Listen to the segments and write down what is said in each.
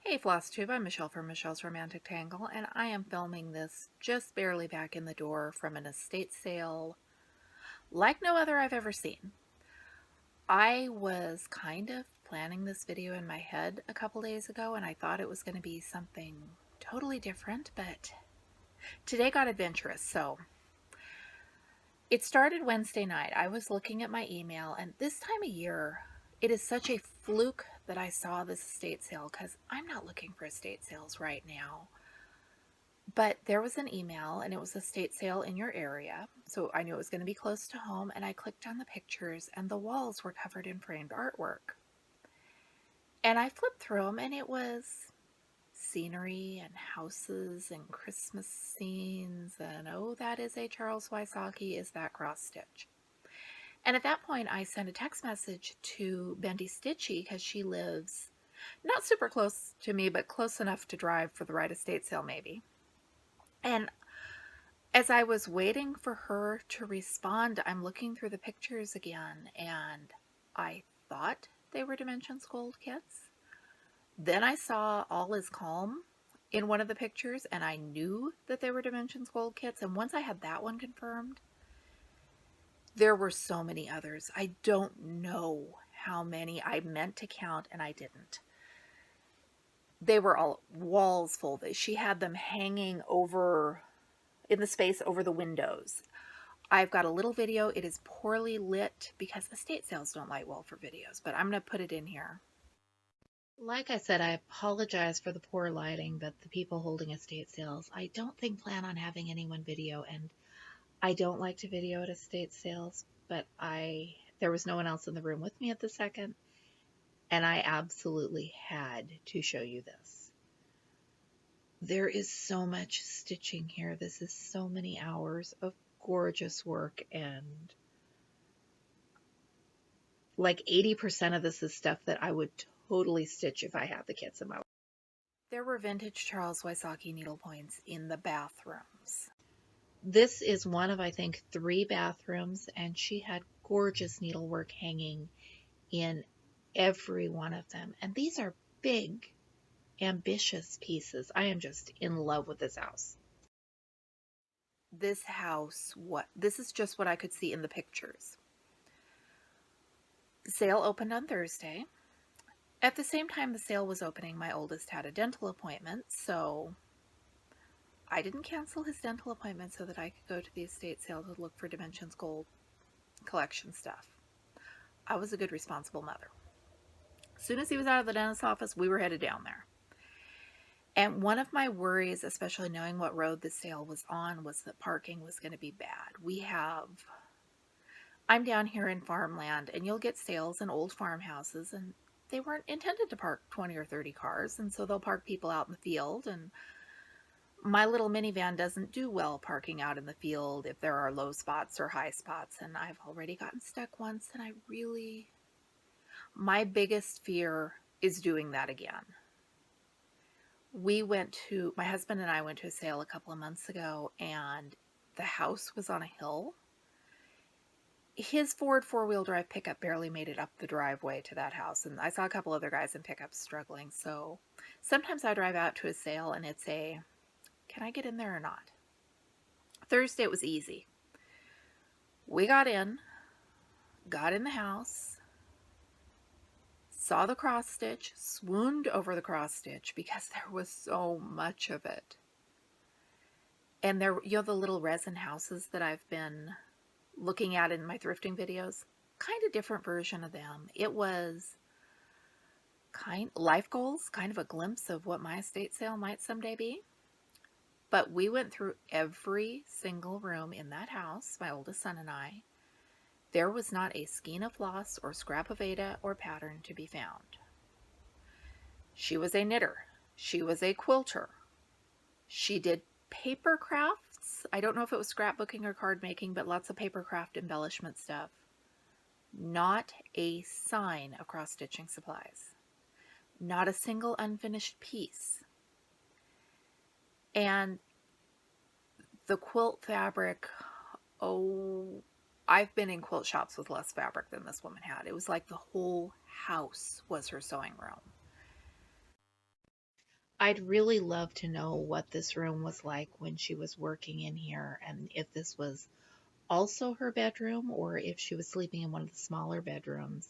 Hey Floss Tube, I'm Michelle from Michelle's Romantic Tangle, and I am filming this just barely back in the door from an estate sale like no other I've ever seen. I was kind of planning this video in my head a couple days ago, and I thought it was going to be something totally different, but today got adventurous. So it started Wednesday night. I was looking at my email, and this time of year, it is such a fluke that I saw this estate sale because I'm not looking for estate sales right now. But there was an email and it was a estate sale in your area. So I knew it was going to be close to home, and I clicked on the pictures and the walls were covered in framed artwork. And I flipped through them and it was scenery and houses and Christmas scenes and oh, that is a Charles Wysocki, is that cross stitch? And at that point I sent a text message to Bendy Stitchy because she lives not super close to me, but close enough to drive for the right estate sale maybe. And as I was waiting for her to respond, I'm looking through the pictures again, and I thought they were Dimensions Gold kits. Then I saw All Is Calm in one of the pictures, and I knew that they were Dimensions Gold kits. And once I had that one confirmed, there were so many others. I don't know how many. I meant to count, and I didn't. They were all walls full. She had them hanging over in the space over the windows. I've got a little video. It is poorly lit because estate sales don't light well for videos, but I'm going to put it in here. Like I said, I apologize for the poor lighting, but the people holding estate sales, I don't think plan on having anyone video, and I don't like to video at estate sales, but there was no one else in the room with me at the second, and I absolutely had to show you this. There is so much stitching here. This is so many hours of gorgeous work, and like 80% of this is stuff that I would totally stitch if I had the kits in my life. There were vintage Charles Wysocki needlepoints in the bathrooms. This is one of, I think, 3 bathrooms, and she had gorgeous needlework hanging in every one of them. And these are big, ambitious pieces. I am just in love with this house. This house, this is just what I could see in the pictures. The sale opened on Thursday. At the same time the sale was opening, my oldest had a dental appointment, so I didn't cancel his dental appointment so that I could go to the estate sale to look for Dimensions Gold collection stuff. I was a good, responsible mother. As soon as he was out of the dentist's office, we were headed down there. And one of my worries, especially knowing what road the sale was on, was that parking was going to be bad. I'm down here in farmland, and you'll get sales in old farmhouses, and they weren't intended to park 20 or 30 cars, and so they'll park people out in the field, and my little minivan doesn't do well parking out in the field if there are low spots or high spots, and I've already gotten stuck once, and my biggest fear is doing that again. My husband and I went to a sale a couple of months ago, and the house was on a hill. His Ford 4-wheel drive pickup barely made it up the driveway to that house, and I saw a couple other guys in pickups struggling. So sometimes I drive out to a sale and it's can I get in there or not? Thursday it was easy. We got in the house, saw the cross stitch, swooned over the cross stitch because there was so much of it. And there, the little resin houses that I've been looking at in my thrifting videos, kind of different version of them. It was life goals, kind of a glimpse of what my estate sale might someday be. But we went through every single room in that house, my oldest son and I. There was not a skein of floss or scrap of aida or pattern to be found. She was a knitter. She was a quilter. She did paper crafts. I don't know if it was scrapbooking or card making, but lots of paper craft embellishment stuff. Not a sign of cross-stitching supplies. Not a single unfinished piece. And the quilt fabric, I've been in quilt shops with less fabric than this woman had. It was like the whole house was her sewing room. I'd really love to know what this room was like when she was working in here, and if this was also her bedroom or if she was sleeping in one of the smaller bedrooms.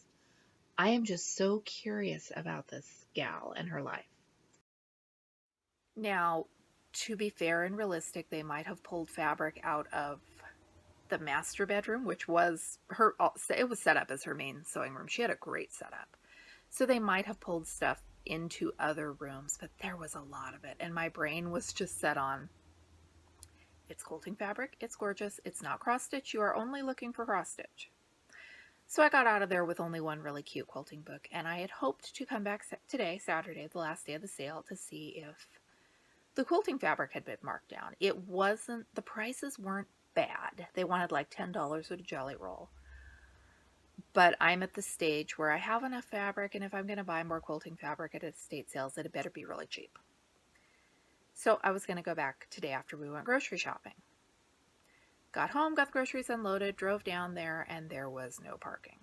I am just so curious about this gal and her life. Now, to be fair and realistic, they might have pulled fabric out of the master bedroom, which was her, it was set up as her main sewing room. She had a great setup. So they might have pulled stuff into other rooms, but there was a lot of it. And my brain was just set on, it's quilting fabric, it's gorgeous, it's not cross stitch, you are only looking for cross stitch. So I got out of there with only one really cute quilting book, and I had hoped to come back today, Saturday, the last day of the sale, to see if the quilting fabric had been marked down. It wasn't, the prices weren't bad. They wanted like $10 with a jelly roll. But I'm at the stage where I have enough fabric, and if I'm going to buy more quilting fabric at estate sales, it better be really cheap. So I was going to go back today after we went grocery shopping. Got home, got the groceries unloaded, drove down there, and there was no parking.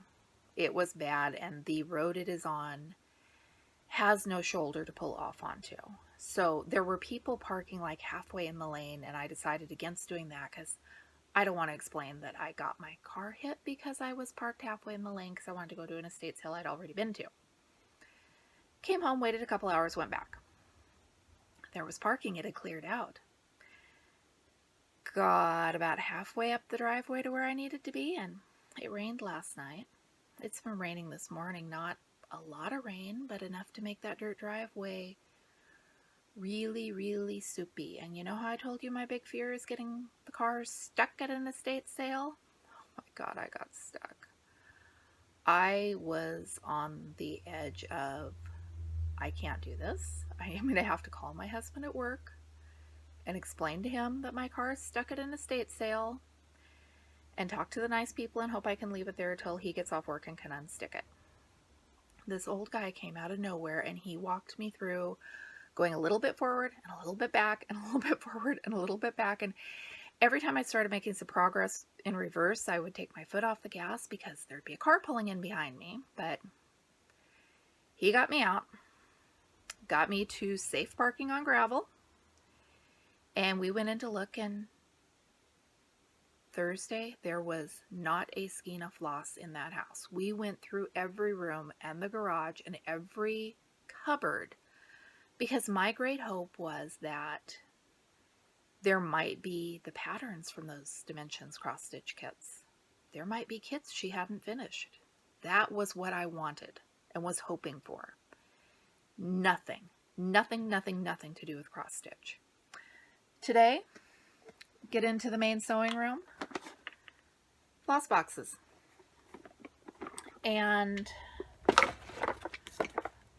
It was bad, and the road it is on has no shoulder to pull off onto. So there were people parking like halfway in the lane, and I decided against doing that because I don't want to explain that I got my car hit because I was parked halfway in the lane because I wanted to go to an estate sale I'd already been to. Came home, waited a couple hours, went back. There was parking. It had cleared out. Got about halfway up the driveway to where I needed to be, and it rained last night. It's been raining this morning, not a lot of rain, but enough to make that dirt driveway really, really soupy. And you know how I told you my big fear is getting the cars stuck at an estate sale? Oh my God, I got stuck. I was on the edge of, I can't do this. I am going to have to call my husband at work and explain to him that my car is stuck at an estate sale and talk to the nice people and hope I can leave it there till he gets off work and can unstick it. This old guy came out of nowhere and he walked me through going a little bit forward and a little bit back and a little bit forward and a little bit back. And every time I started making some progress in reverse, I would take my foot off the gas because there'd be a car pulling in behind me. But he got me out, got me to safe parking on gravel, and we went in to look, and Thursday, there was not a skein of floss in that house. We went through every room and the garage and every cupboard because my great hope was that there might be the patterns from those Dimensions cross-stitch kits. There might be kits she hadn't finished. That was what I wanted and was hoping for. Nothing to do with cross-stitch. Today, get into the main sewing room. Floss boxes. And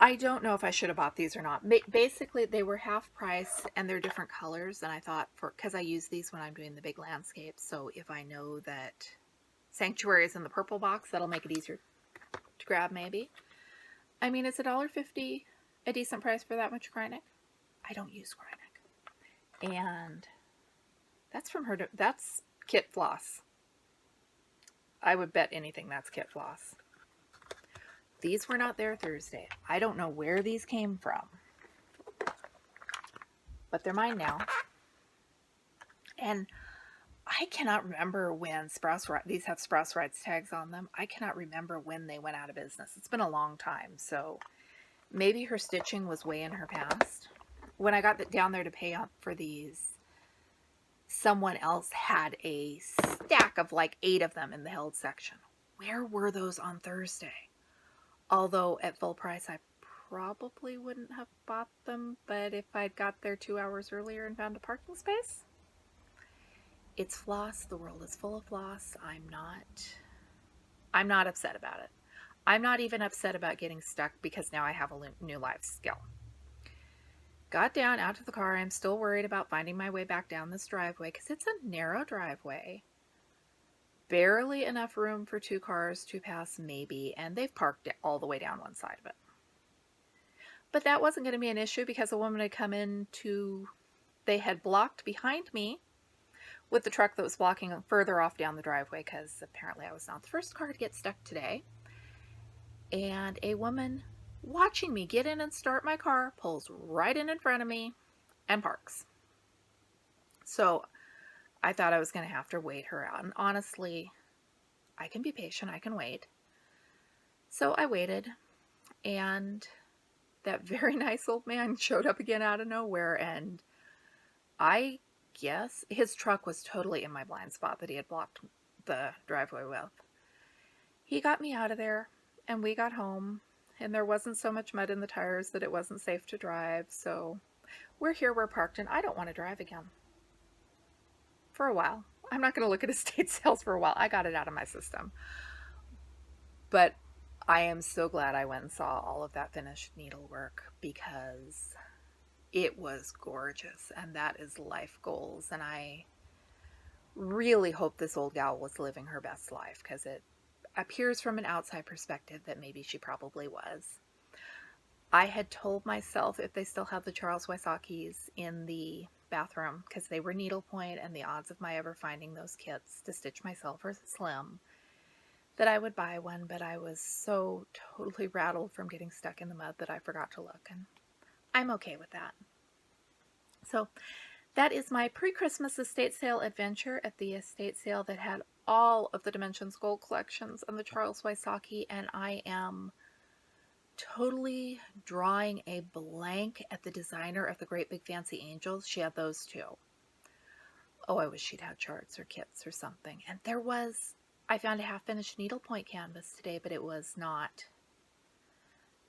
I don't know if I should have bought these or not. Basically, they were half price and they're different colors. And I thought, because I use these when I'm doing the big landscapes, so if I know that Sanctuary is in the purple box, that'll make it easier to grab maybe. I mean, it's $1.50 a decent price for that much Krynic? I don't use Krynic. And that's from her, that's kit floss. I would bet anything that's kit floss. These were not there Thursday. I don't know where these came from, but they're mine now. And I cannot remember when these have Sprouse Rights tags on them. I cannot remember when they went out of business. It's been a long time, so maybe her stitching was way in her past. When I got down there to pay up for these, someone else had a stack of like 8 of them in the held section. Where were those on Thursday? Although at full price, I probably wouldn't have bought them, but if I'd got there 2 hours earlier and found a parking space, it's floss. The world is full of floss. I'm not upset about it. I'm not even upset about getting stuck because now I have a new life skill. Got down out to the car. I'm still worried about finding my way back down this driveway because it's a narrow driveway. Barely enough room for 2 cars to pass maybe, and they've parked it all the way down one side of it. But that wasn't going to be an issue because a woman had come in they had blocked behind me with the truck that was blocking further off down the driveway because apparently I was not the first car to get stuck today. And a woman watching me get in and start my car, pulls right in front of me and parks. So I thought I was going to have to wait her out. And honestly, I can be patient, I can wait. So I waited, and that very nice old man showed up again out of nowhere, and I guess his truck was totally in my blind spot that he had blocked the driveway with. He got me out of there, and we got home, and there wasn't so much mud in the tires that it wasn't safe to drive, so we're here, we're parked, and I don't want to drive again. For a while. I'm not going to look at estate sales for a while. I got it out of my system. But I am so glad I went and saw all of that finished needlework because it was gorgeous, and that is life goals. And I really hope this old gal was living her best life, because it appears from an outside perspective that maybe she probably was. I had told myself if they still had the Charles Wysocki's in the bathroom, because they were needlepoint and the odds of my ever finding those kits to stitch myself are slim, that I would buy one, but I was so totally rattled from getting stuck in the mud that I forgot to look, and I'm okay with that. So that is my pre-Christmas estate sale adventure at the estate sale that had all of the Dimensions Gold collections and the Charles Wysocki, and I am totally drawing a blank at the designer of the Great Big Fancy Angels. She had those too. Oh, I wish she'd had charts or kits or something. And there was, I found a half-finished needlepoint canvas today, but it was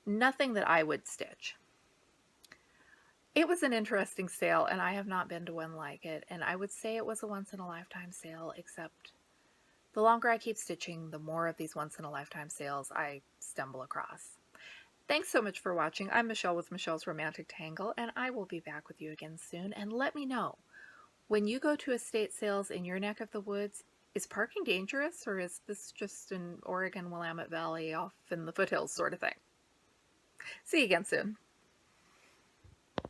nothing that I would stitch. It was an interesting sale, and I have not been to one like it, and I would say it was a once-in-a-lifetime sale, except the longer I keep stitching, the more of these once-in-a-lifetime sales I stumble across. Thanks so much for watching. I'm Michelle with Michelle's Romantic Tangle, and I will be back with you again soon. And let me know, when you go to estate sales in your neck of the woods, is parking dangerous, or is this just an Oregon Willamette Valley off in the foothills sort of thing? See you again soon.